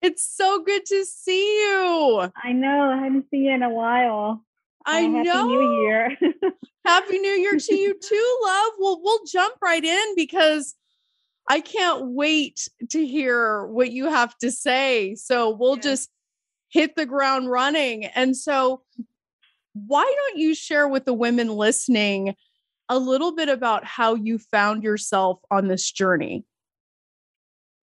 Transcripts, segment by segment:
It's so good to see you. I know. I haven't seen you in a while. I Happy New know. Year. Happy New Year to you too, love. Well, we'll jump right in because I can't wait to hear what you have to say. So we'll Yes. just hit the ground running. And so, why don't you share with the women listening a little bit about how you found yourself on this journey?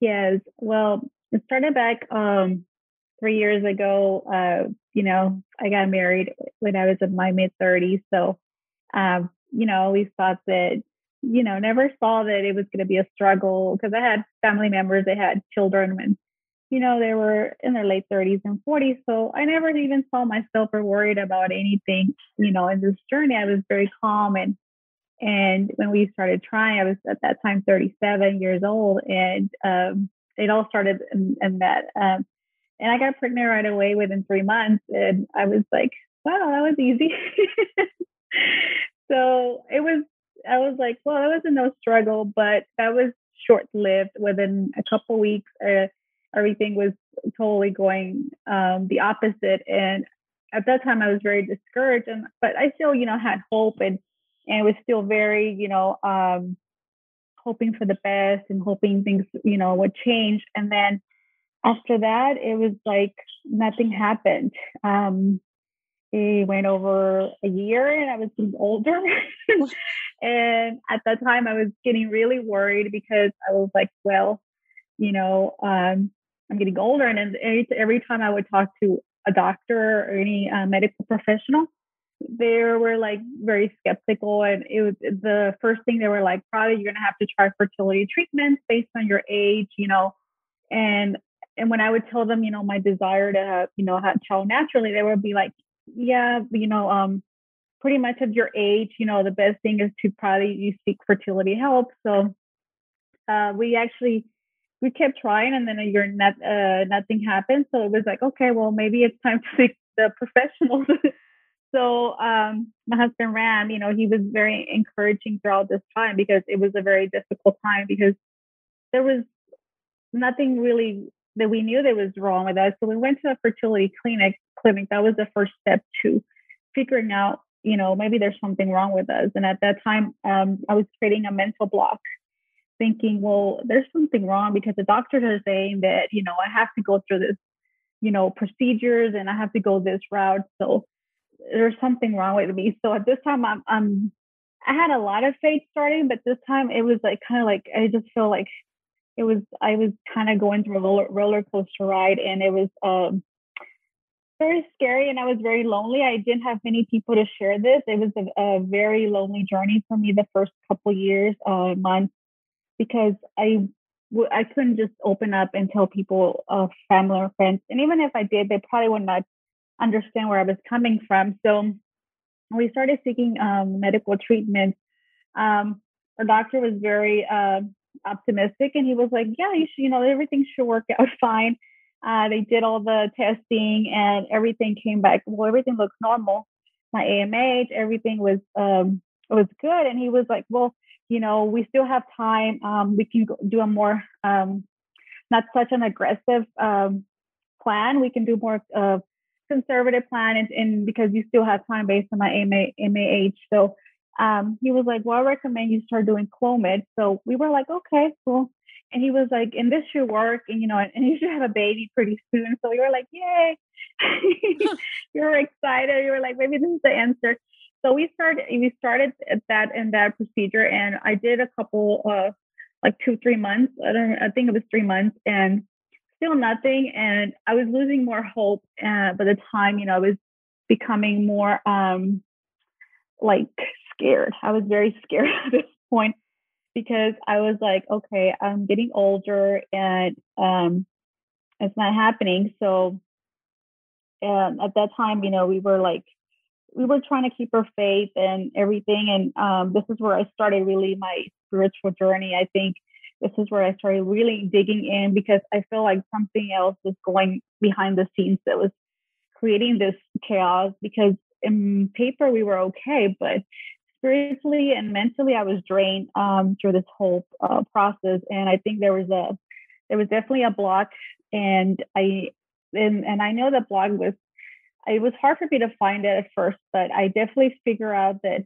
Yes. Well, it started back 3 years ago. I got married when I was in my mid 30s. So, always thought that, never saw that it was going to be a struggle because I had family members, they had children when, they were in their late 30s and 40s. So I never even saw myself or worried about anything, in this journey. I was very calm. And when we started trying, I was at that time 37 years old. And it all started in that. And I got pregnant right away within 3 months. And I was like, wow, that was easy. So I was like, well, that wasn't no struggle, but that was short lived. Within a couple weeks, everything was totally going the opposite. And at that time, I was very discouraged, but I still, had hope and was still very, hoping for the best and hoping things, would change. And then after that, it was like nothing happened. It went over a year and I was getting older. And at that time, I was getting really worried because I was like, well, I'm getting older. And then every time I would talk to a doctor or any medical professional, they were like very skeptical. And it was the first thing they were like, probably you're going to have to try fertility treatments based on your age, and and when I would tell them, my desire to have, have a child naturally, they would be like, yeah, pretty much at your age, the best thing is to probably you seek fertility help. So we kept trying, and then a year nothing happened. So it was like, okay, well maybe it's time to seek the professionals. So my husband Ram, he was very encouraging throughout this time because it was a very difficult time because there was nothing really that we knew that was wrong with us. So we went to a fertility clinic. That was the first step to figuring out, maybe there's something wrong with us. And at that time, I was creating a mental block, thinking, well, there's something wrong because the doctors are saying that, I have to go through this, procedures and I have to go this route. So there's something wrong with me. So at this time, I had a lot of faith starting, but this time it was like kind of like I just feel like I was kind of going through a roller coaster ride, and it was very scary, and I was very lonely. I didn't have many people to share this. It was a very lonely journey for me the first couple years, months, because I couldn't just open up and tell people, family or friends, and even if I did, they probably would not understand where I was coming from. So we started seeking medical treatment. Our doctor was very optimistic, and he was like, yeah, you should, everything should work out fine. They did all the testing and everything came back. Well, everything looks normal. My AMH, everything was good. And he was like, well, we still have time. We can do a more, not such an aggressive plan. We can do more conservative plan, and because you still have time based on my MAH. So he was like, well, I recommend you start doing Clomid. So we were like, okay, cool. And he was like, and this should work, and and you should have a baby pretty soon. So we were like, yay. We were excited. We were like, maybe this is the answer. So we started at that procedure, and I did a couple like 2-3 months. I think it was 3 months, and still nothing. And I was losing more hope. By the time, I was becoming more like scared. I was very scared at this point because I was like, okay, I'm getting older and it's not happening. So at that time, we were trying to keep our faith and everything. And this is where I started really my spiritual journey. I think this is where I started really digging in because I feel like something else was going behind the scenes that was creating this chaos, because in paper we were okay, but spiritually and mentally I was drained through this whole process. And I think there was definitely a block And I know the blog was, it was hard for me to find it at first, but I definitely figure out that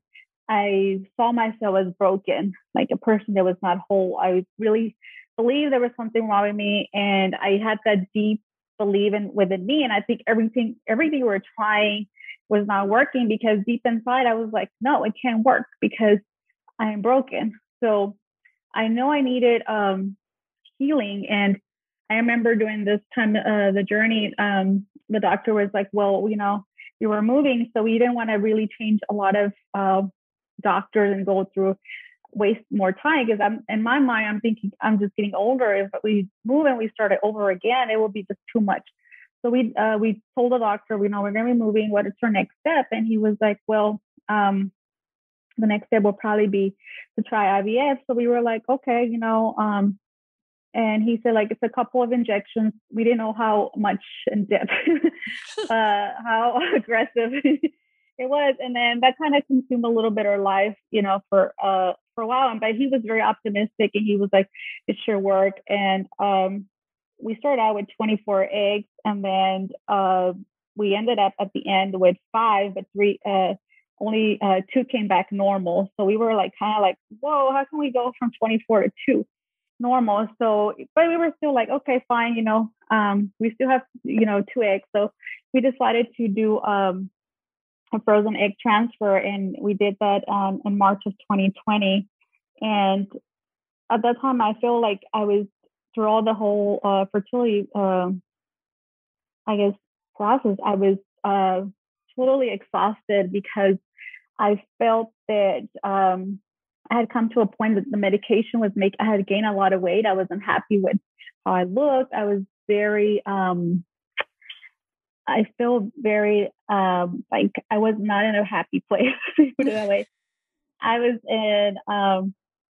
I saw myself as broken, like a person that was not whole. I really believed there was something wrong with me, and I had that deep belief within me. And I think everything we were trying was not working, because deep inside I was like, no, it can't work because I am broken. So I know I needed healing. And I remember during this time, the journey, the doctor was like, well, you were moving, so we didn't want to really change a lot of doctors and go through, waste more time, because I'm in my mind, I'm thinking I'm just getting older. If we move and we start it over again, it will be just too much. So we told the doctor, we're going to be moving. What is our next step? And he was like, well, the next step will probably be to try IVF. So we were like, okay, and he said, like, it's a couple of injections. We didn't know how much in depth, how aggressive it was. And then that kind of consumed a little bit of our life, for a while. But he was very optimistic, and he was like, it should work. And we started out with 24 eggs, and then we ended up at the end with 5, but only 2 came back normal. So we were like, kind of like, whoa, how can we go from 24 to 2 normal? So, but we were still like, okay, fine, we still have, 2 eggs. So we decided to do a frozen egg transfer, and we did that in March of 2020. And at that time, I feel like I was, through all the whole fertility, I guess, process, I was totally exhausted, because I felt that I had come to a point that the medication was I had gained a lot of weight. I wasn't happy with how I looked. I was very, I feel very, like I was not in a happy place, put it that way. I was in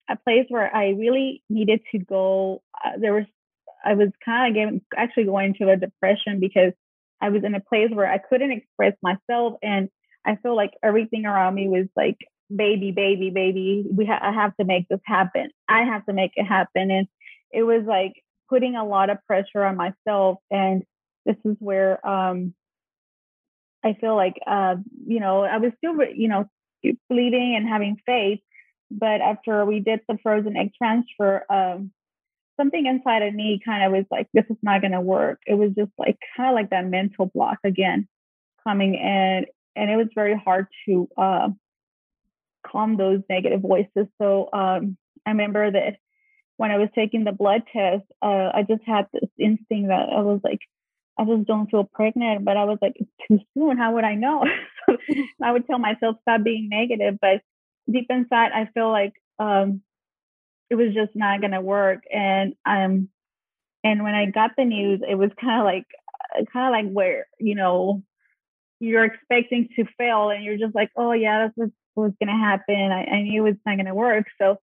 a place where I really needed to go. I was kind of actually going into a depression, because I was in a place where I couldn't express myself. And I feel like everything around me was like, baby, baby, baby. I have to make this happen. I have to make it happen. And it was like putting a lot of pressure on myself. And this is where I feel like, I was still, believing and having faith. But after we did the frozen egg transfer, something inside of me kind of was like, this is not going to work. It was just like kind of like that mental block again coming in. And it was very hard to calm those negative voices. So I remember that when I was taking the blood test, I just had this instinct that I was like, I just don't feel pregnant. But I was like, it's too soon. How would I know? I would tell myself, stop being negative. But deep inside, I feel like it was just not going to work. And when I got the news, it was kind of like where, you're expecting to fail, and you're just like, oh yeah, that's what's going to happen. I knew it's not going to work. So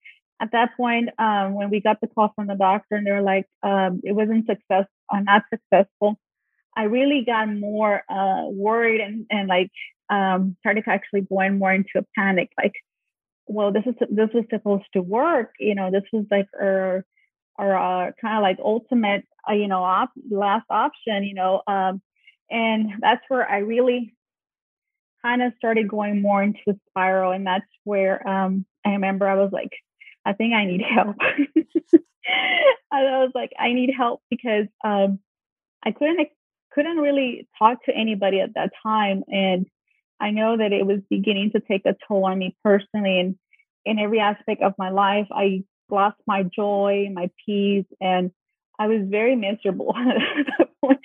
at that point, when we got the call from the doctor, and they were like, it wasn't not successful, I really got more worried, and like started actually going more into a panic. Like, well, this was supposed to work. This was like our kind of like ultimate, last option. And that's where I really kind of started going more into a spiral. And that's where I remember I was like, I think I need help. I was like, I need help, because I couldn't really talk to anybody at that time. And I know that it was beginning to take a toll on me personally, and in every aspect of my life. I lost my joy, my peace, and I was very miserable at that point,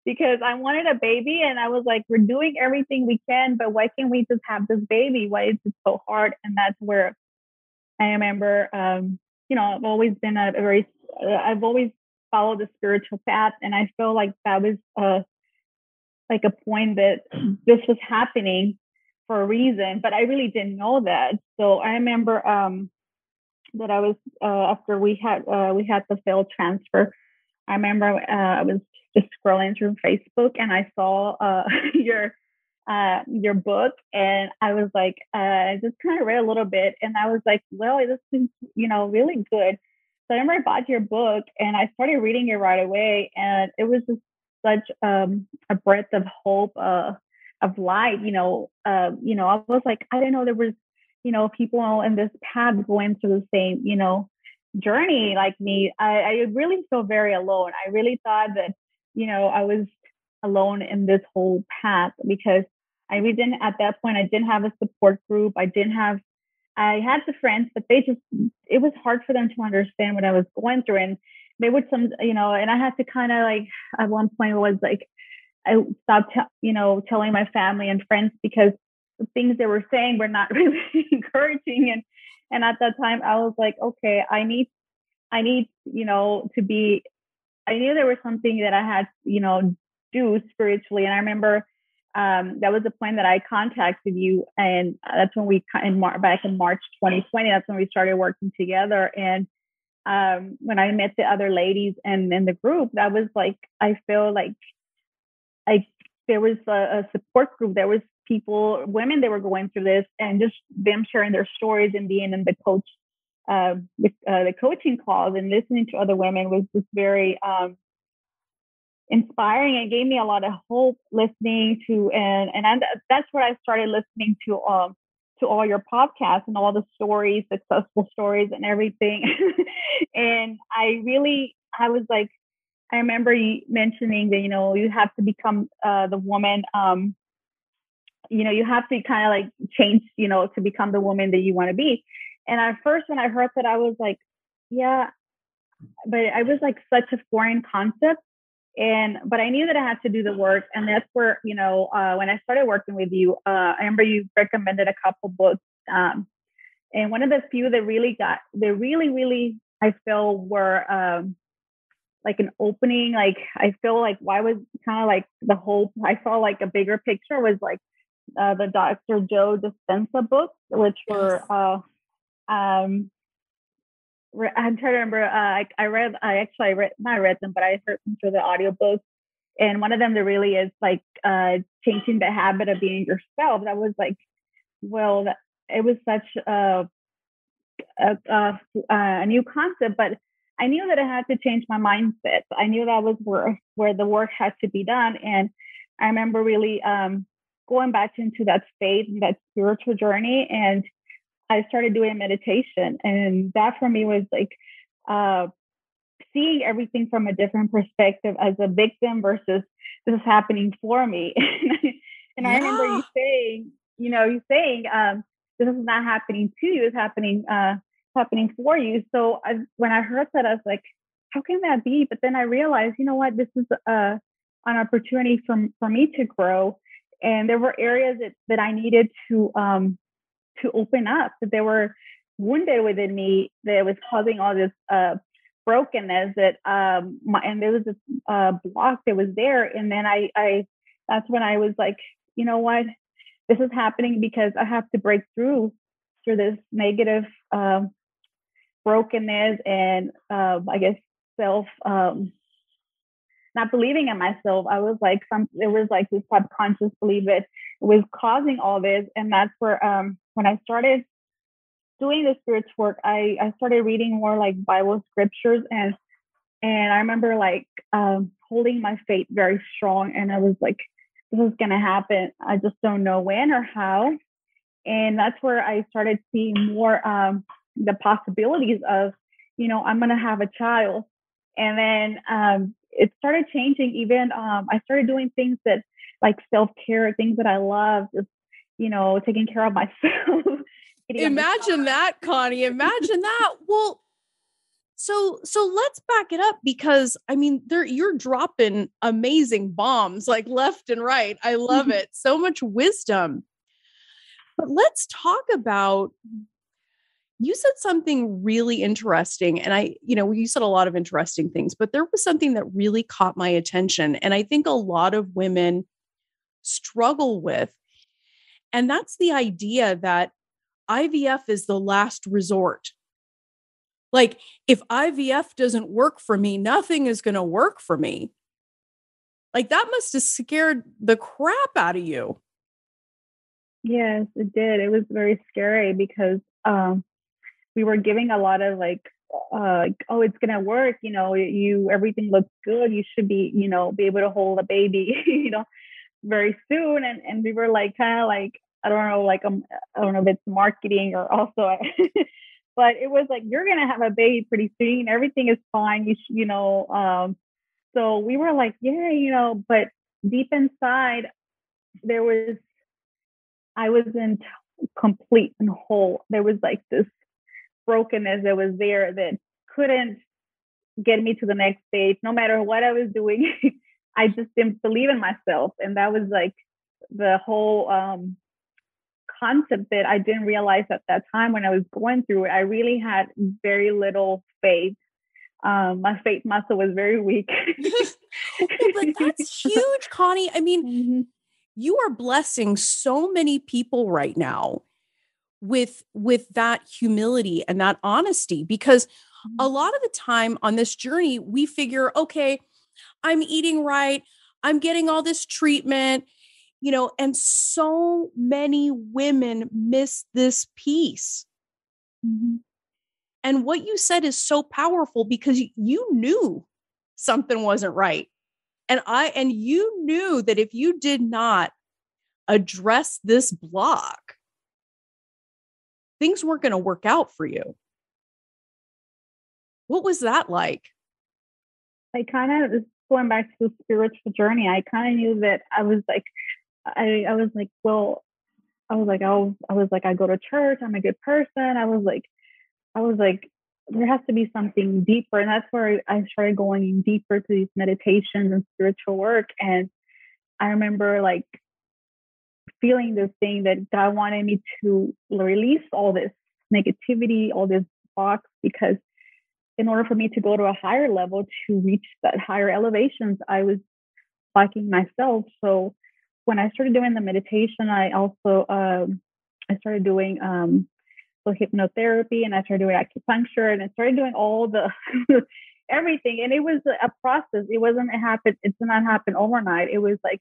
because I wanted a baby, and I was like, we're doing everything we can, but why can't we just have this baby? Why is it so hard? And that's where I remember, I've always been I've always followed the spiritual path, and I feel like that was like a point that this was happening for a reason, but I really didn't know that. So I remember that I was after we had the failed transfer. I remember I was just scrolling through Facebook, and I saw your book, and I was like, I just kind of read a little bit, and I was like, well, this is really good. I remember I bought your book and I started reading it right away, and it was just such a breath of hope, of light. I was like, I didn't know there was, people in this path going through the same, journey like me. I really feel very alone. I really thought that, I was alone in this whole path, because I really didn't, at that point, I didn't have a support group. I had the friends, but it was hard for them to understand what I was going through. And they would and I had to kind of like, at one point was like, I stopped, telling my family and friends, because the things they were saying were not really encouraging. And at that time I was like, okay, I need, to be, I knew there was something that I had, do spiritually. And I remember that was the point that I contacted you, and that's when we back in March 2020. That's when we started working together. And when I met the other ladies and in the group, that was like, I feel like there was a support group. There was women that were going through this, and just them sharing their stories and being in the coaching calls and listening to other women was just very inspiring. It gave me a lot of hope listening to, that's where I started listening to all your podcasts and all the stories, successful stories and everything. And I was like, I remember you mentioning that, you have to become the woman, you have to kind of like change, to become the woman that you want to be. And at first, when I heard that, I was like, yeah, but I was like such a foreign concept. But I knew that I had to do the work. And that's where, when I started working with you, I remember you recommended a couple books. And one of the few that really, I feel were like an opening. Like, I feel like why was kind of like the whole, I saw like a bigger picture was like the Dr. Joe Dispenza books, which were, I'm trying to remember. I not read them, but I heard them through the audiobooks. And one of them that really is like changing the habit of being yourself. That was like, well, it was such a new concept, but I knew that I had to change my mindset. I knew that was where the work had to be done. And I remember really going back into that faith, that spiritual journey, and I started doing meditation. And that for me was like seeing everything from a different perspective, as a victim versus this is happening for me. And I remember you saying, this is not happening to you, it's happening for you. So when I heard that, I was like, how can that be? But then I realized, you know what, this is an opportunity for me to grow. And there were areas that I needed to open up, that they were wounded within me, that was causing all this brokenness, that and there was this block that was there. And then I that's when I was like, you know what, this is happening because I have to break through this negative brokenness and I guess self not believing in myself. I was like, it was like this subconscious belief that was causing all this. And that's where when I started doing the spiritual work, I started reading more like Bible scriptures, and I remember like holding my faith very strong, and I was like, this is gonna happen. I just don't know when or how. And that's where I started seeing more the possibilities of, I'm gonna have a child. And then it started changing. Even I started doing things that like self-care, things that I love, just taking care of myself. Imagine that, Connie. Imagine that. Well, so let's back it up, because I mean, you're dropping amazing bombs like left and right. I love it. So much wisdom. But let's talk about, you said something really interesting, and you said a lot of interesting things, but there was something that really caught my attention, and I think a lot of women struggle with, and that's the idea that IVF is the last resort. Like, if IVF doesn't work for me, nothing is going to work for me. Like, that must have scared the crap out of you. Yes, it did. It was very scary because we were giving a lot of like oh, it's gonna work. Everything looks good. You should be, be able to hold a baby, very soon. And we were like, kind of like, I don't know, like, I don't know if it's marketing or also, but it was like, you're gonna have a baby pretty soon. Everything is fine. So we were like, yeah, but deep inside, there was, I wasn't complete and whole. There was like this brokenness that was there that couldn't get me to the next stage. No matter what I was doing, I just didn't believe in myself. And that was like the whole concept that I didn't realize at that time when I was going through it. I really had very little faith. My faith muscle was very weak. Well, but that's huge, Connie. I mean, mm-hmm. You are blessing so many people right now with that humility and that honesty, because a lot of the time on this journey, we figure, okay, I'm eating right, I'm getting all this treatment, and so many women miss this piece. Mm-hmm. And what you said is so powerful, because you knew something wasn't right. And you knew that if you did not address this block, things weren't going to work out for you. What was that like? I kind of, going back to the spiritual journey, I kind of knew that I was like, I was like, well, I was like, I go to church, I'm a good person. I was like, there has to be something deeper. And that's where I started going deeper to these meditations and spiritual work. And I remember like feeling this thing that God wanted me to release all this negativity, all this box, because in order for me to go to a higher level, to reach that higher elevations, I was blocking myself. So when I started doing the meditation, I also, I started doing hypnotherapy, and I started doing acupuncture, and I started doing all the everything. And it was a process. It did not happen overnight. It was like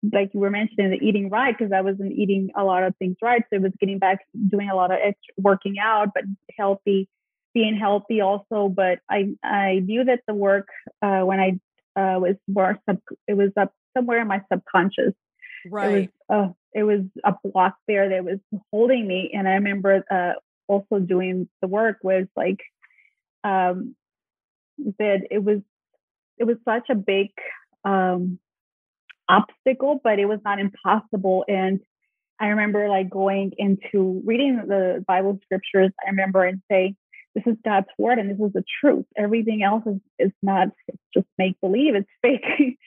you were mentioning, the eating right, because I wasn't eating a lot of things right. So it was getting back, doing a lot of extra working out, but being healthy also. But I knew that the work, when I was more, it was up somewhere in my subconscious. Right. It was a block there that was holding me. And I remember also doing the work was like, that it was such a big obstacle, but it was not impossible. And I remember like going into reading the Bible scriptures. I remember and saying, this is God's word and this is the truth. Everything else is not, it's just make believe, it's fake.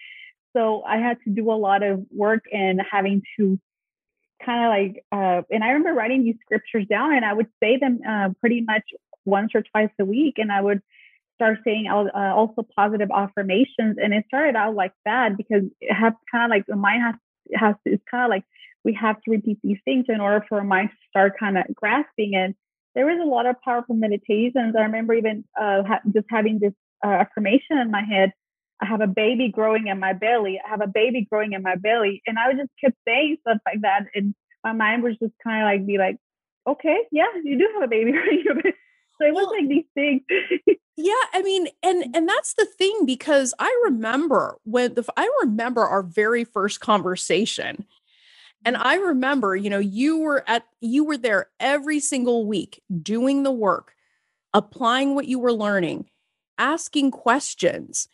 So I had to do a lot of work and having to kind of like, and I remember writing these scriptures down, and I would say them pretty much once or twice a week. And I would start saying also positive affirmations. And it started out like that because it has kind of like the mind has to, it's kind of like we have to repeat these things in order for our mind to start kind of grasping. And there was a lot of powerful meditations. I remember even just having this affirmation in my head. I have a baby growing in my belly. I have a baby growing in my belly. And I would just keep saying stuff like that. And my mind was just kind of like, be like, okay, yeah, you do have a baby growing in your belly. So it was like these things. Yeah, I mean, and that's the thing, because I remember our very first conversation. And I remember, you were there every single week doing the work, applying what you were learning, asking questions.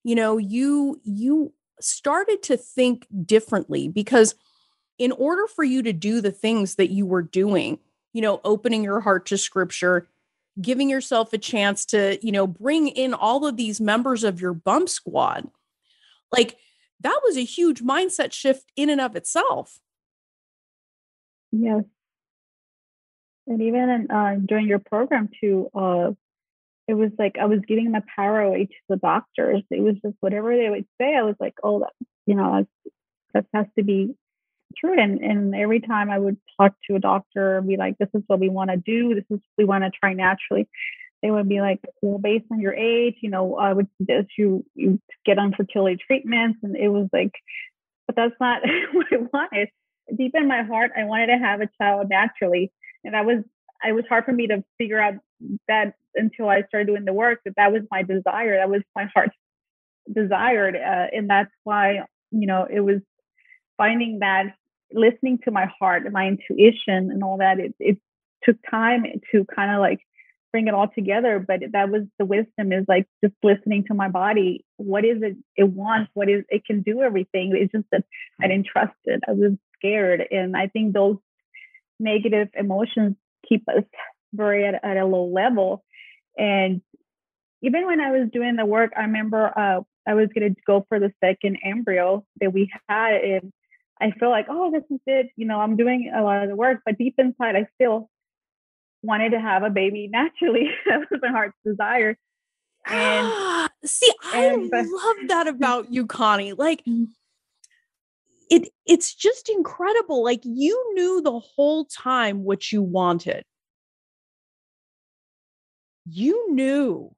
You started to think differently, because in order for you to do the things that you were doing, opening your heart to scripture, giving yourself a chance to, bring in all of these members of your bump squad, like that was a huge mindset shift in and of itself. Yes. And even during your program too, it was like I was giving my power away to the doctors. It was just whatever they would say. I was like, oh, that has to be true. And every time I would talk to a doctor and be like, this is what we want to do. This is what we want to try naturally. They would be like, well, based on your age, I would suggest you get on fertility treatments. And it was like, but that's not what I wanted. Deep in my heart, I wanted to have a child naturally. And it was hard for me to figure out that until I started doing the work that was my desire. That was my heart's desired. And that's why, it was finding that, listening to my heart and my intuition and all that. It took time to kind of like bring it all together. But that was the wisdom, is like just listening to my body. What is it wants? What is it can do everything. It's just that I didn't trust it. I was scared. And I think those negative emotions keep us very at a low level. And even when I was doing the work, I remember I was going to go for the second embryo that we had. And I feel like, oh, this is it. I'm doing a lot of the work, but deep inside, I still wanted to have a baby naturally. That was my heart's desire. And see, love that about you, Connie. Like, it's just incredible. Like, you knew the whole time what you wanted. You knew.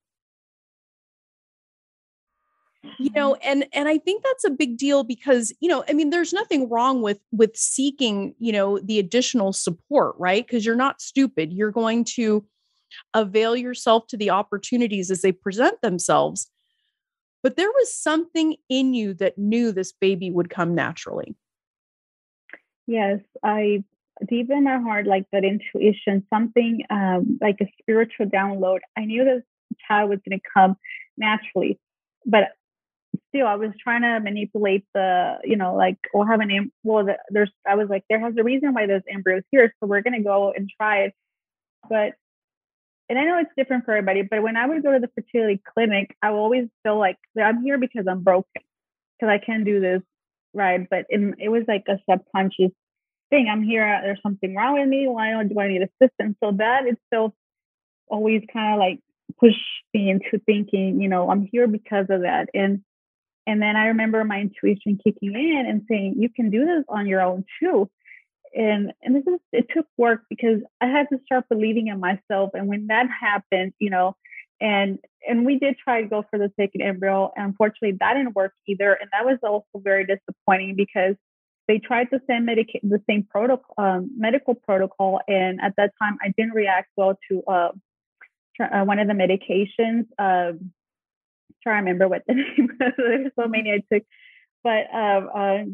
And I think that's a big deal because, there's nothing wrong with seeking, the additional support, right? Because you're not stupid. You're going to avail yourself to the opportunities as they present themselves. But there was something in you that knew this baby would come naturally. Yes, deep in my heart, like that intuition, something like a spiritual download. I knew this child was going to come naturally, but still, I was trying to manipulate the, we'll have I was like, there has a reason why there's embryos here, so we're going to go and try it. But, and I know it's different for everybody, but when I would go to the fertility clinic, I would always feel like I'm here because I'm broken, because I can't do this, right? But it was like a subconscious thing. I'm here, there's something wrong with me. Why do I need assistance? So that itself always kind of like pushed me into thinking, I'm here because of that. And then I remember my intuition kicking in and saying, you can do this on your own too. And it took work because I had to start believing in myself. And when that happened, and we did try to go for the second embryo. And unfortunately, that didn't work either. And that was also very disappointing because they tried to send the same protocol, medical protocol. And at that time, I didn't react well to one of the medications. Try to remember what the name was. There's so many I took, but I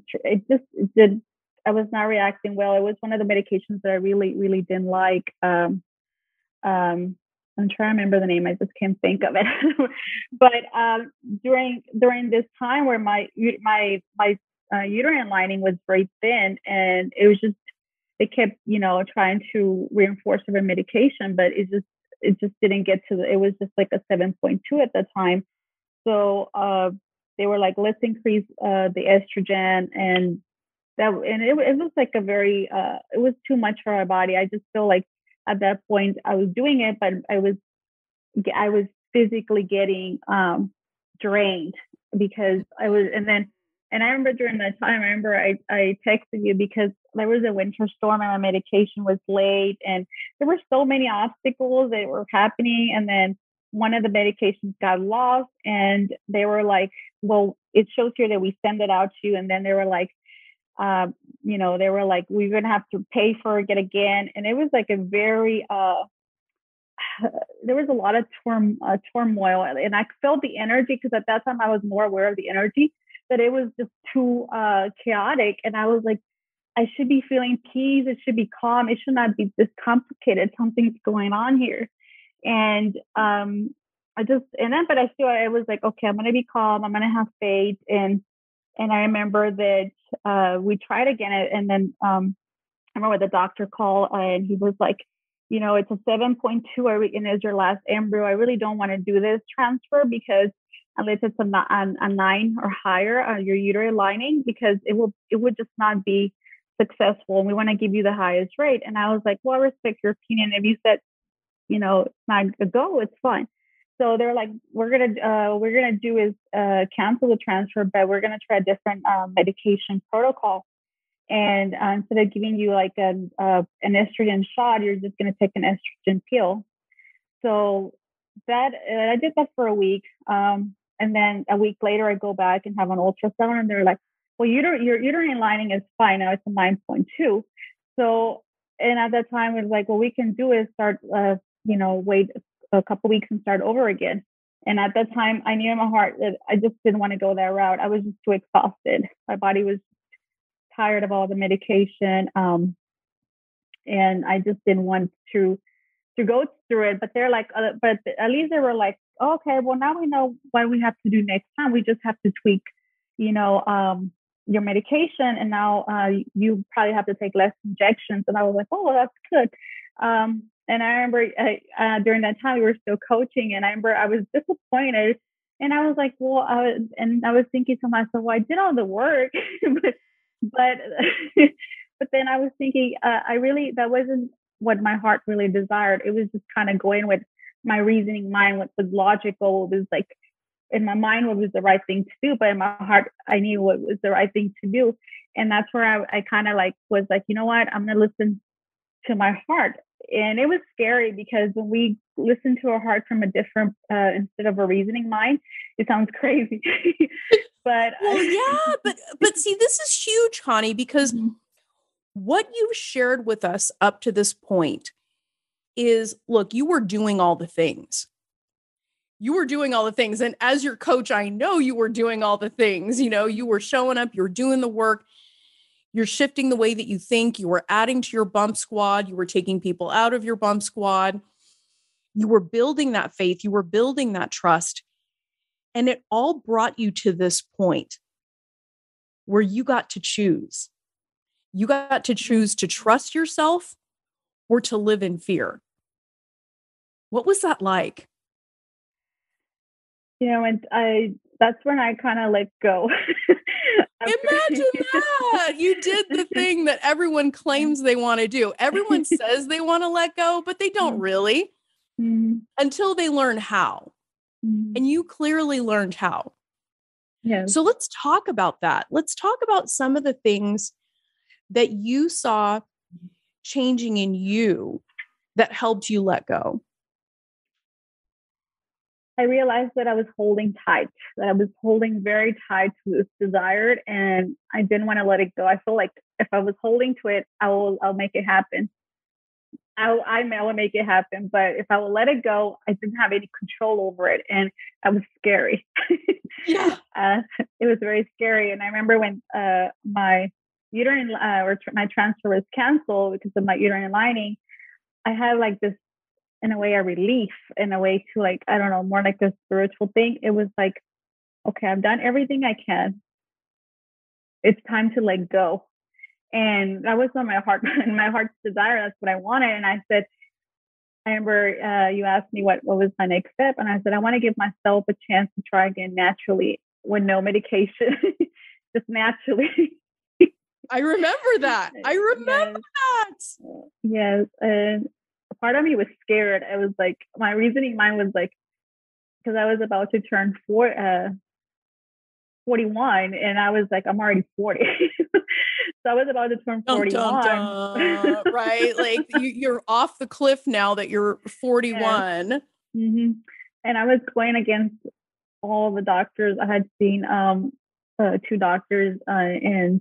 was not reacting well. It was one of the medications that I really, really didn't like. I'm trying to remember the name. I just can't think of it. But during this time where my uterine lining was very thin, and it was just, they kept trying to reinforce the medication, but it just didn't get to it was just like a 7.2 at the time. So they were like, let's increase the estrogen, and it was like a very it was too much for our body. I just feel like at that point I was doing it, but I was physically getting drained because I was, and I remember during that time, I texted you because there was a winter storm and my medication was late, and there were so many obstacles that were happening, and then one of the medications got lost, and they were like, well, it shows here that we send it out to you. And then they were like, we're going to have to pay for it again. And it was like a very, there was a lot of turmoil, and I felt the energy because at that time I was more aware of the energy, that it was just too chaotic. And I was like, I should be feeling peace. It should be calm. It should not be this complicated. Something's going on here. And but I was like, okay, I'm going to be calm. I'm going to have faith. And I remember that we tried again. And then I remember the doctor called and he was like, it's a 7.2 and it's your last embryo. I really don't want to do this transfer because unless it's a 9 or higher, your uterine lining, because it would just not be successful. And we want to give you the highest rate. And I was like, well, I respect your opinion. If you said, it's not a go, it's fine. So they're like, we're gonna do is cancel the transfer, but we're gonna try a different medication protocol. And instead of giving you like an estrogen shot, you're just gonna take an estrogen pill. So that I did that for a week, and then a week later I go back and have an ultrasound, and they're like, well, your uterine lining is fine now. It's a 9.2. So, and at that time it was like, what we can do is start, wait a couple weeks and start over again. And at that time, I knew in my heart that I just didn't want to go that route. I was just too exhausted. My body was tired of all the medication. And I just didn't want to go through it. But they're like, but at least they were like, oh, okay, well, now we know what we have to do next time. We just have to tweak, your medication. And now you probably have to take less injections. And I was like, oh, well, that's good. And I remember during that time we were still coaching, and I remember I was disappointed. And I was like, well, I was thinking to myself, well, I did all the work, but but then I was thinking, that wasn't what my heart really desired. It was just kind of going with my reasoning mind, what was logical. It was like in my mind what was the right thing to do, but in my heart I knew what was the right thing to do. And that's where I kind of like was like, you know what, I'm gonna listen to my heart. And it was scary because when we listen to our heart from a different instead of a reasoning mind, it sounds crazy. But well, yeah, but see, this is huge, Connie, because what you've shared with us up to this point is, look, you were doing all the things. You were doing all the things. And as your coach, I know you were doing all the things. You were showing up, you're doing the work, you're shifting the way that you think, you were adding to your bump squad, you were taking people out of your bump squad, you were building that faith, you were building that trust. And it all brought you to this point where you got to choose. You got to choose to trust yourself or to live in fear. What was that like? And that's when I kind of let go. Imagine that. You did the thing that everyone claims they want to do. Everyone says they want to let go, but they don't really until they learn how. And you clearly learned how. Yeah. So let's talk about that. Let's talk about some of the things that you saw changing in you that helped you let go. I realized that I was holding tight, that I was holding very tight to this desired, and I didn't want to let it go. I feel like if I was holding to it, I'll make it happen. I'll make it happen. But if I will let it go, I didn't have any control over it, and that was scary. Yeah, it was very scary. And I remember when my uterine my transfer was canceled because of my uterine lining, I had like this, in a way, a relief, in a way to like, I don't know, more like a spiritual thing. It was like, okay, I've done everything I can. It's time to let go. And that was on my heart, my heart's desire. That's what I wanted. And I said, I remember you asked me what was my next step. And I said, I want to give myself a chance to try again naturally with no medication, just naturally. I remember that. I remember that. Yes. And part of me was scared. I was like, my reasoning mind was like, because I was about to turn 41, and I was like, I'm already 40. So I was about to turn 41. Dun, dun, dun. Right? Like you're off the cliff now that you're 41. Yes. Mm-hmm. And I was going against all the doctors. I had seen 2 doctors, and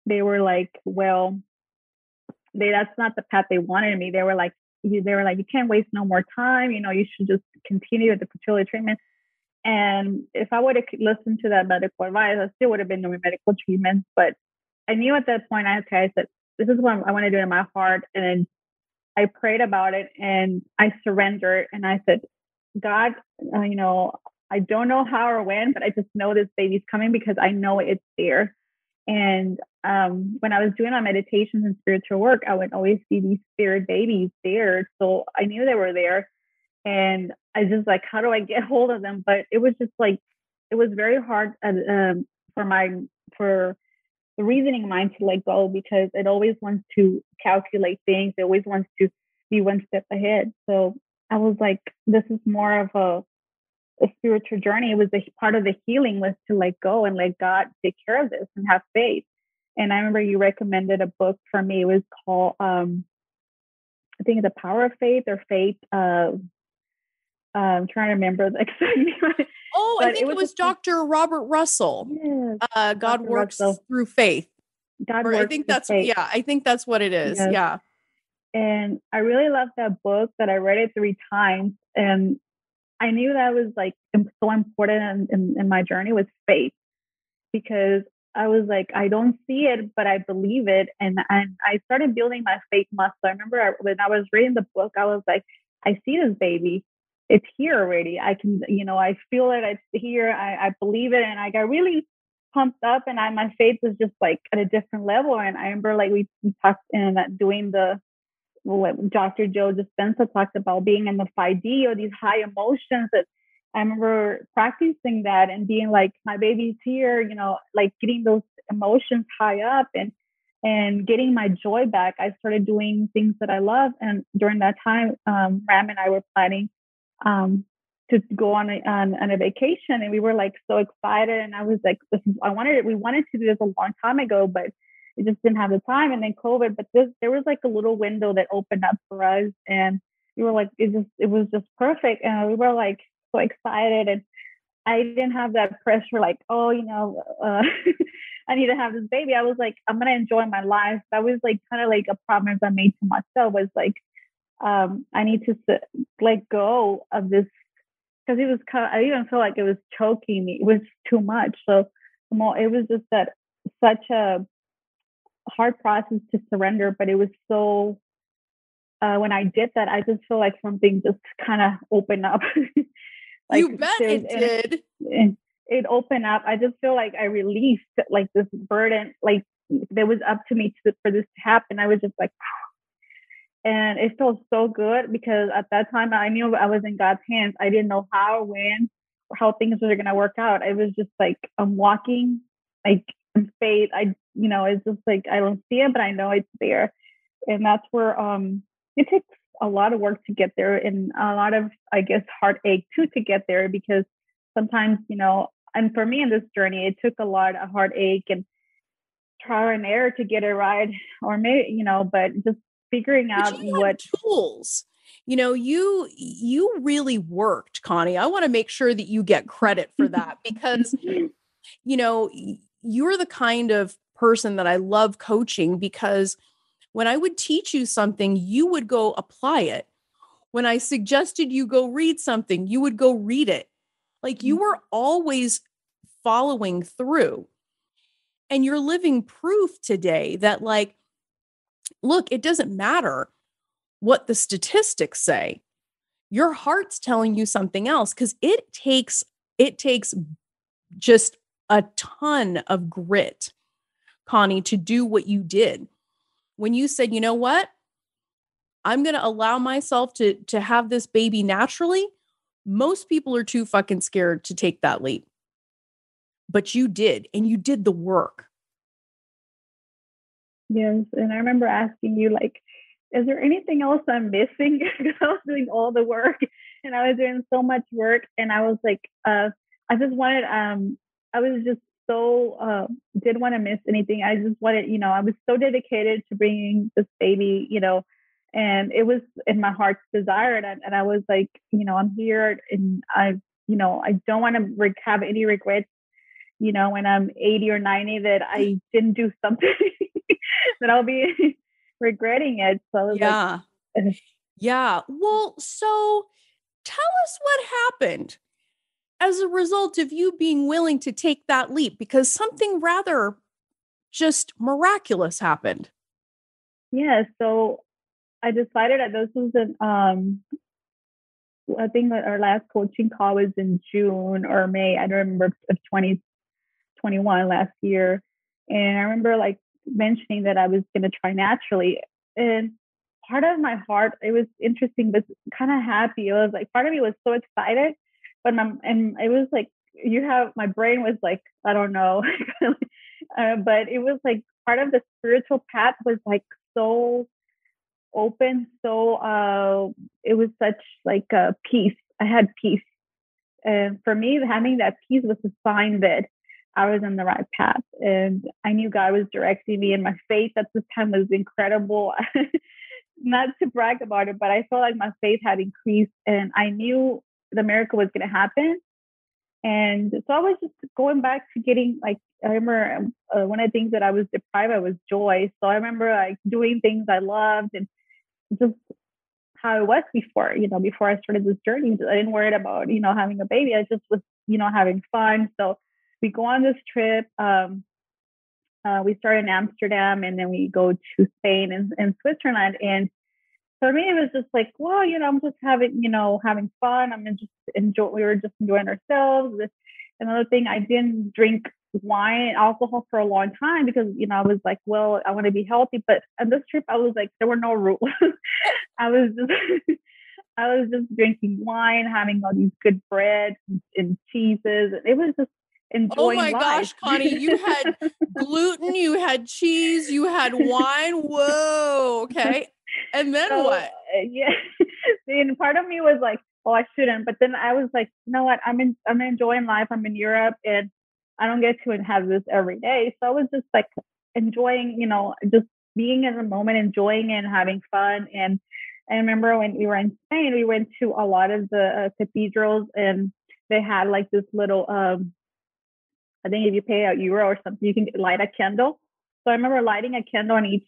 they were like, well, that's not the path they wanted me. They were like, you can't waste no more time. You should just continue with the fertility treatment. And if I would have listened to that medical advice, I still would have been doing medical treatments. But I knew at that point, I said, this is what I want to do in my heart. And I prayed about it, and I surrendered. And I said, God, I don't know how or when, but I just know this baby's coming because I know it's there. And when I was doing my meditations and spiritual work, I would always see these spirit babies there. So I knew they were there. And I just like, how do I get hold of them? But it was just like, it was very hard for the reasoning mind to let go, because it always wants to calculate things. It always wants to be one step ahead. So I was like, this is more of a spiritual journey. It was part of the healing was to let go and let God take care of this and have faith. And I remember you recommended a book for me. It was called, I think, The Power of Faith, or Faith. I'm trying to remember the exact name. Oh, I think it was Dr. Robert Russell. Yes, God works through faith. God works I think that's faith. I think that's what it is. Yes. Yeah. And I really loved that book that I read it 3 times. And I knew that was like so important in my journey was faith, because I was like, I don't see it, but I believe it. And I started building my faith muscle. I remember when I was reading the book, I was like, I see this baby. It's here already. I can, I feel it. It's here. I believe it. And I got really pumped up, and my faith was just like at a different level. And I remember like we talked in that doing the what Dr. Joe Dispenza talked about, being in the 5D or these high emotions. That I remember practicing that and being like, my baby's here, like getting those emotions high up and getting my joy back. I started doing things that I love. And during that time, Ram and I were planning to go on a vacation, and we were like so excited. And I was like, we wanted to do this a long time ago, but we just didn't have the time. And then COVID, but there was like a little window that opened up for us, and we were like, it was just perfect. And we were like so excited, and I didn't have that pressure, like, oh, I need to have this baby. I was like, I'm going to enjoy my life. That was like kind of like a promise I made to myself, was like, I need to let go of this, because it was I even feel like it was choking me. It was too much. So it was just such a hard process to surrender, but it was so, when I did that, I just feel like something just kind of opened up. Like, you bet it did. It opened up. I just feel like I released like this burden, like that was up to me for this to happen. I was just like, and it felt so good, because at that time I knew I was in God's hands. I didn't know how, when, or how things were going to work out. It was just like I'm walking like in faith. It's just like I don't see it, but I know it's there. And that's where it takes a lot of work to get there, and a lot of, I guess, heartache too to get there, because sometimes, and for me in this journey, it took a lot of heartache and trial and error to get it right, or maybe, but just figuring out what tools. You really worked, Connie. I want to make sure that you get credit for that, because you're the kind of person that I love coaching, because when I would teach you something, you would go apply it. When I suggested you go read something, you would go read it. Like, you were always following through. And you're living proof today that, like, look, it doesn't matter what the statistics say. Your heart's telling you something else, because it takes just a ton of grit, Connie, to do what you did. When you said, you know what, I'm going to allow myself to have this baby naturally. Most people are too fucking scared to take that leap. But you did, and you did the work. Yes. And I remember asking you, like, is there anything else I'm missing? Because I was doing all the work, and I was doing so much work. And I was like, I just wanted, I was just so, didn't want to miss anything. I just wanted, I was so dedicated to bringing this baby, and it was in my heart's desire. And I was like, I'm here, and I don't want to have any regrets, when I'm 80 or 90, that I didn't do something that I'll be regretting it. So I was like, yeah. Well, so tell us what happened as a result of you being willing to take that leap, because something rather just miraculous happened. Yeah. So I decided that this was I think that our last coaching call was in June or May. I don't remember, of 2021, last year. And I remember like mentioning that I was going to try naturally. And part of my heart, it was interesting, but kind of happy. It was like, part of me was so excited, but and it was like, my brain was like, I don't know. But it was like part of the spiritual path was like so open. So it was such like a peace. I had peace. And for me, having that peace was a sign that I was on the right path. And I knew God was directing me, and my faith at this time was incredible. Not to brag about it, but I felt like my faith had increased, and I knew the miracle was going to happen. And so I was just going back to getting, like, I remember one of the things that I was deprived of was joy. So I remember like doing things I loved and just how it was before, before I started this journey. I didn't worry about, having a baby. I just was, having fun. So we go on this trip. We start in Amsterdam and then we go to Spain and Switzerland. And for me, it was just like, well, I'm just having fun. We were just enjoying ourselves. Another thing, I didn't drink wine and alcohol for a long time because, I was like, well, I want to be healthy. But on this trip, I was like, there were no rules. I was just, I was just drinking wine, having all these good breads and cheeses. It was just enjoying life. Gosh, Connie, you had gluten, you had cheese, you had wine. Whoa. Okay. And then what? Yeah. And part of me was like, oh, I shouldn't. But then I was like, you know what? I'm enjoying life. I'm in Europe and I don't get to have this every day. So I was just like enjoying, just being in the moment, enjoying and having fun. And I remember when we were in Spain, we went to a lot of the cathedrals and they had like this little, I think if you pay a euro or something, you can light a candle. So I remember lighting a candle in each,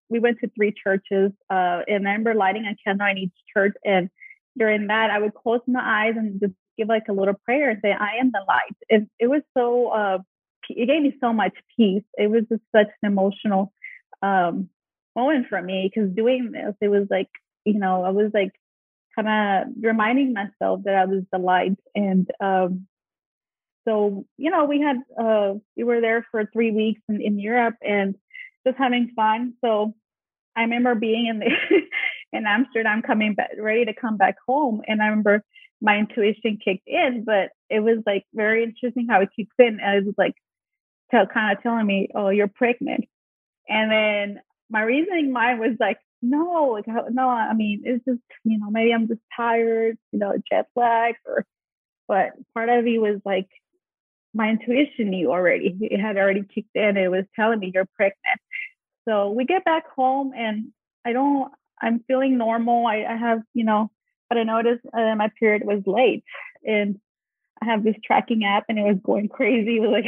we went to 3 churches, and I remember lighting a candle in each church. And during that, I would close my eyes and just give like a little prayer and say, I am the light. And it was so, it gave me so much peace. It was just such an emotional moment for me because doing this, it was like, I was like kind of reminding myself that I was the light. And so, we were there for 3 weeks in Europe and just having fun. So I remember being in Amsterdam, coming back, ready to come back home. And I remember my intuition kicked in, but it was like very interesting how it kicks in. And it was like kind of telling me, oh, you're pregnant. And then my reasoning mind was like, no, I mean, it's just, maybe I'm just tired, jet lag but part of me was like, my intuition knew already. It had already kicked in. It was telling me you're pregnant. So we get back home and I'm feeling normal. I have, but I noticed my period was late and I have this tracking app and it was going crazy. It was like,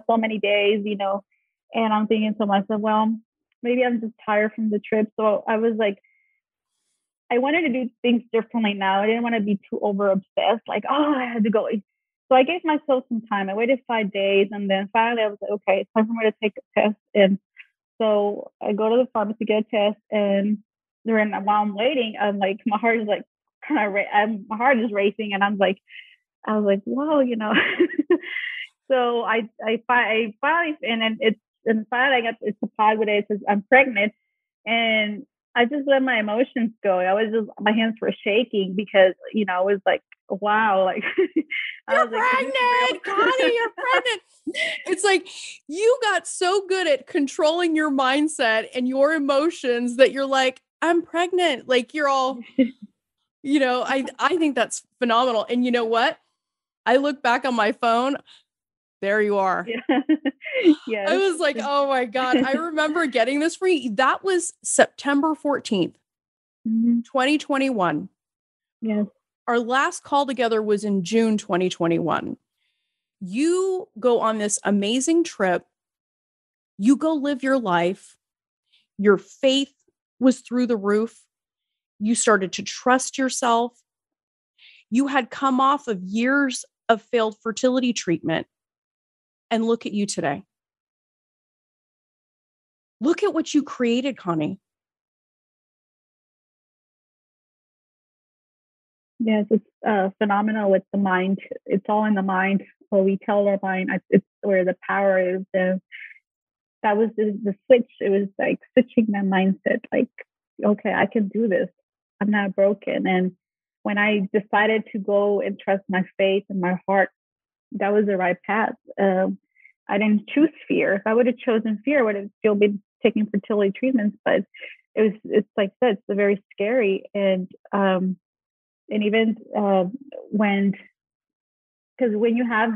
so many days, and I'm thinking to myself, well, maybe I'm just tired from the trip. So I was like, I wanted to do things differently now. I didn't want to be too over obsessed. Like, oh, I had to go. So I gave myself some time. I waited 5 days and then finally I was like, okay, it's time for me to take a test. And so I go to the pharmacy to get a test and while I'm waiting, I'm like, my heart is like my heart is racing and I was like, whoa, So I finally, finally I got it's a positive. It says I'm pregnant, and I just let my emotions go. My hands were shaking because I was like, wow, like you're pregnant, Connie, you're pregnant. It's like you got so good at controlling your mindset and your emotions that you're like, I'm pregnant. Like you're all, I think that's phenomenal. And you know what? I look back on my phone. There you are. Yeah. Yes. I was like, oh my God. I remember getting this for you. That was September 14th, 2021. Yes. Our last call together was in June 2021. You go on this amazing trip. You go live your life. Your faith was through the roof. You started to trust yourself. You had come off of years of failed fertility treatment. And look at you today. Look at what you created, Connie. Yes, it's phenomenal with the mind. It's all in the mind. What we tell our mind, it's where the power is. That was the switch. It was like switching my mindset. Like, okay, I can do this. I'm not broken. And when I decided to go and trust my faith and my heart, that was the right path. I didn't choose fear. If I would have chosen fear, I would have still been taking fertility treatments. But it's like that. It's very scary. And even because when you have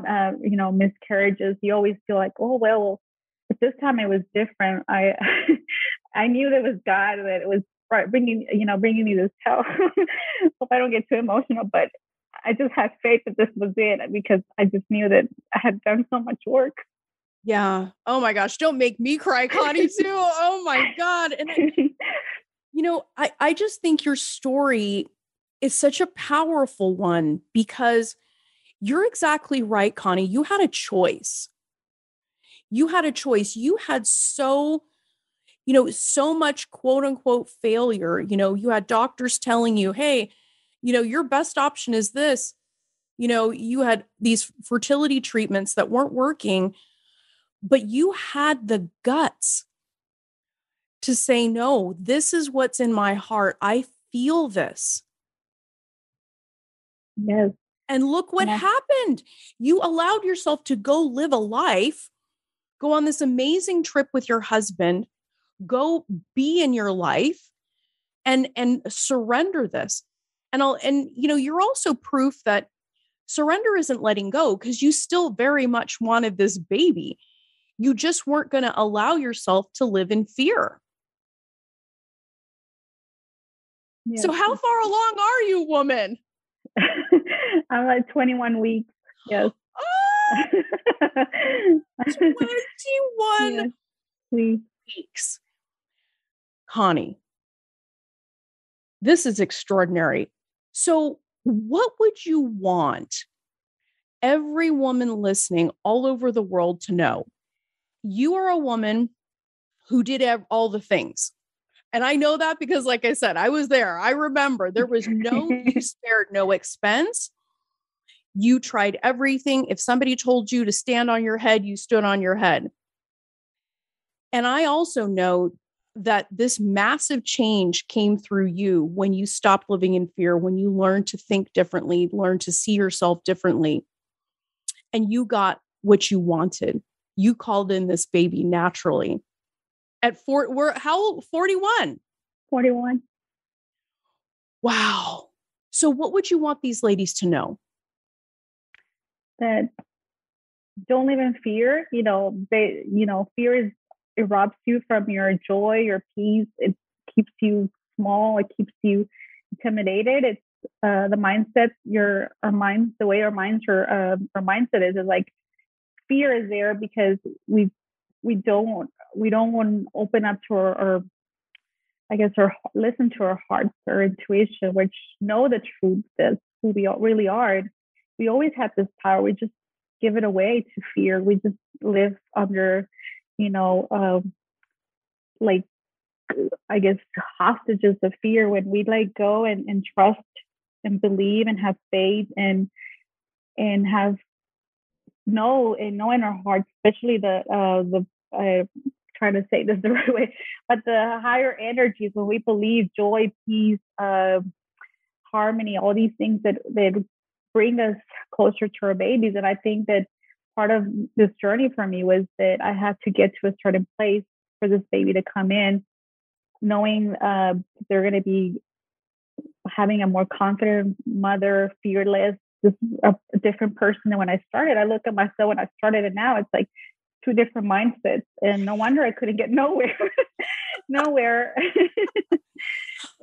miscarriages, you always feel like, oh well, but this time it was different. I I knew that it was God, that it was bringing me this health. Hope I don't get too emotional, but I just had faith that this was it because I just knew that I had done so much work. Yeah. Oh my gosh. Don't make me cry, Connie, too. Oh my God. And I just think your story is such a powerful one because you're exactly right, Connie. You had a choice. You had a choice. You had so much quote unquote failure. You had doctors telling you, hey, your best option is this. You had these fertility treatments that weren't working, but you had the guts to say, no, this is what's in my heart. I feel this. Yes. And look what happened. You allowed yourself to go live a life, go on this amazing trip with your husband, go be in your life and surrender this. And you're also proof that surrender isn't letting go because you still very much wanted this baby. You just weren't going to allow yourself to live in fear. Yes. So how far along are you, woman? I'm like 21 weeks. Yes. 21 weeks. Connie, this is extraordinary. So what would you want every woman listening all over the world to know? You are a woman who did all the things. And I know that because, like I said, I was there. I remember there was you spared no expense. You tried everything. If somebody told you to stand on your head, you stood on your head. And I also know that this massive change came through you when you stopped living in fear, when you learned to think differently, learned to see yourself differently, and you got what you wanted. You called in this baby naturally. At how old? 41. 41. Wow. So what would you want these ladies to know? That don't live in fear. Fear it robs you from your joy, your peace. It keeps you small. It keeps you intimidated. It's the mindset, our minds, the way our mindset is like fear is there because we don't want to open up to our listen to our hearts, our intuition, which know the truth. That's who we really are. We always have this power. We just give it away to fear. We just live under, like, I guess, hostages of fear when we let go and trust and believe and have faith and have know in our hearts, especially trying to say this the right way, but the higher energies when we believe joy, peace, harmony, all these things that bring us closer to our babies. And I think that part of this journey for me was that I had to get to a certain place for this baby to come in, knowing they're going to be having a more confident mother, fearless, just a different person than when I started. I look at myself when I started, and now it's like two different mindsets, and no wonder I couldn't get nowhere.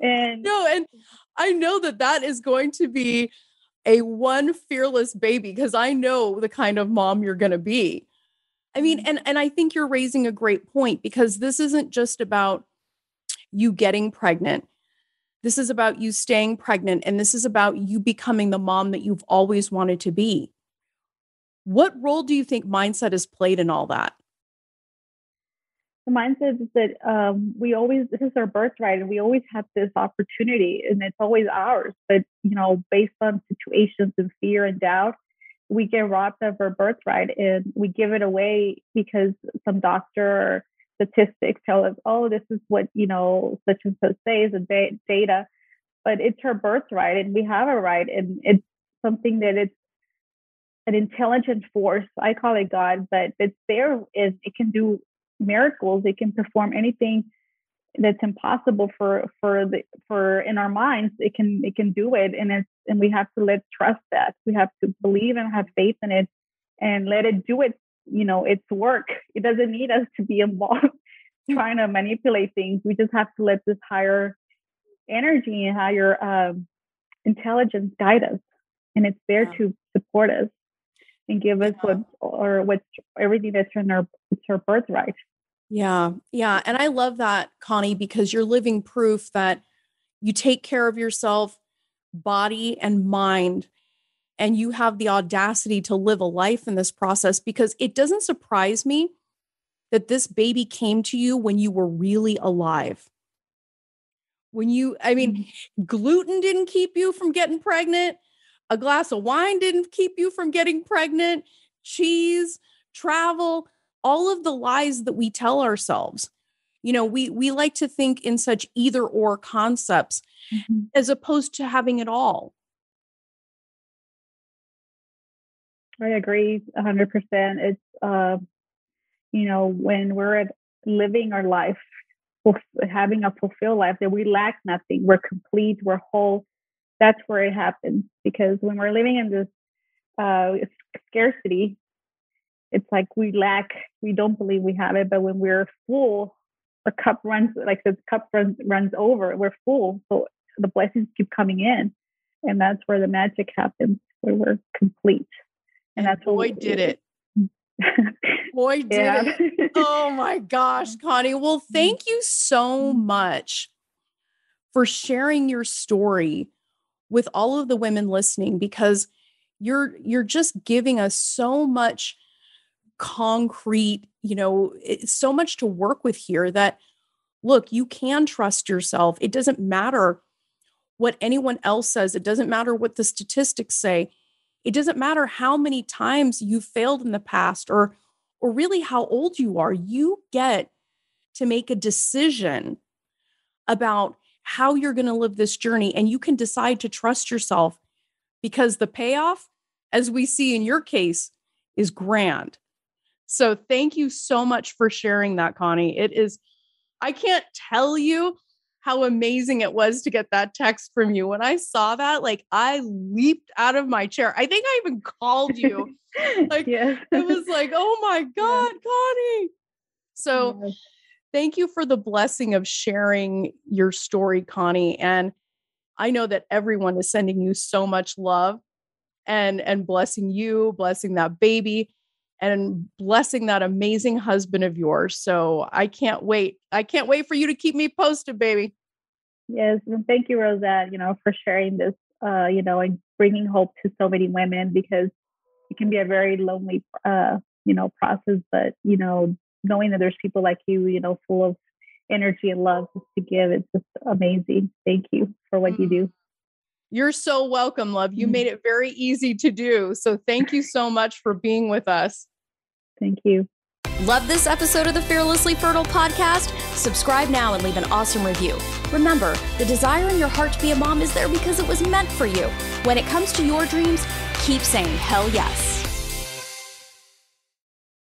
And I know that is going to be a one fearless baby because I know the kind of mom you're going to be. I mean, and I think you're raising a great point because this isn't just about you getting pregnant. This is about you staying pregnant, and this is about you becoming the mom that you've always wanted to be. What role do you think mindset has played in all that? The mindset is that this is our birthright, and we always have this opportunity, and it's always ours. But based on situations and fear and doubt, we get robbed of our birthright, and we give it away because some doctor or statistics tell us, oh, this is what such and such says, the data. But it's her birthright, and we have a right, and it's something that it's an intelligent force. I call it God, but it's there. It can do miracles. It can perform anything that's impossible for in our minds. It can do it, and we have to trust that. We have to believe and have faith in it, and let it do its work. It doesn't need us to be involved trying to manipulate things. We just have to let this higher energy and higher intelligence guide us, and it's there to support us and give us what's everything that's in our birthright. Yeah. Yeah. And I love that, Connie, because you're living proof that you take care of yourself, body and mind, and you have the audacity to live a life in this process, because it doesn't surprise me that this baby came to you when you were really alive. Gluten didn't keep you from getting pregnant. A glass of wine didn't keep you from getting pregnant. Cheese, travel, all of the lies that we tell ourselves. We like to think in such either or concepts as opposed to having it all. I agree 100%. It's, when we're living our life, having a fulfilled life, that we lack nothing. We're complete, we're whole. That's where it happens. Because when we're living in this scarcity, it's like we don't believe we have it. But when we're full, our cup runs over. We're full. So the blessings keep coming in. And that's where the magic happens, where we're complete. And that's boy, did it. Boy, did it. Oh my gosh, Connie. Well, thank you so much for sharing your story with all of the women listening, because you're just giving us so much concrete, so much to work with here, that look, you can trust yourself. It doesn't matter what anyone else says. It doesn't matter what the statistics say. It doesn't matter how many times you've failed in the past, or really how old you are. You get to make a decision about how you're going to live this journey, and you can decide to trust yourself, because the payoff, as we see in your case, is grand. So thank you so much for sharing that, Connie. I can't tell you how amazing it was to get that text from you. When I saw that, I leaped out of my chair. I think I even called you. Yes. It was like, oh my God, yes. Connie. So yes. Thank you for the blessing of sharing your story, Connie. And I know that everyone is sending you so much love and blessing you, blessing that baby, and blessing that amazing husband of yours. So I can't wait. I can't wait for you to keep me posted, baby. Yes. And thank you, Rosette, for sharing this, and bringing hope to so many women, because it can be a very lonely, process, but, knowing that there's people like you, full of energy and love just to give, it's just amazing. Thank you for what you do. You're so welcome, love. You made it very easy to do. So thank you so much for being with us. Thank you. Love this episode of the Fearlessly Fertile podcast? Subscribe now and leave an awesome review. Remember, the desire in your heart to be a mom is there because it was meant for you. When it comes to your dreams, keep saying hell yes.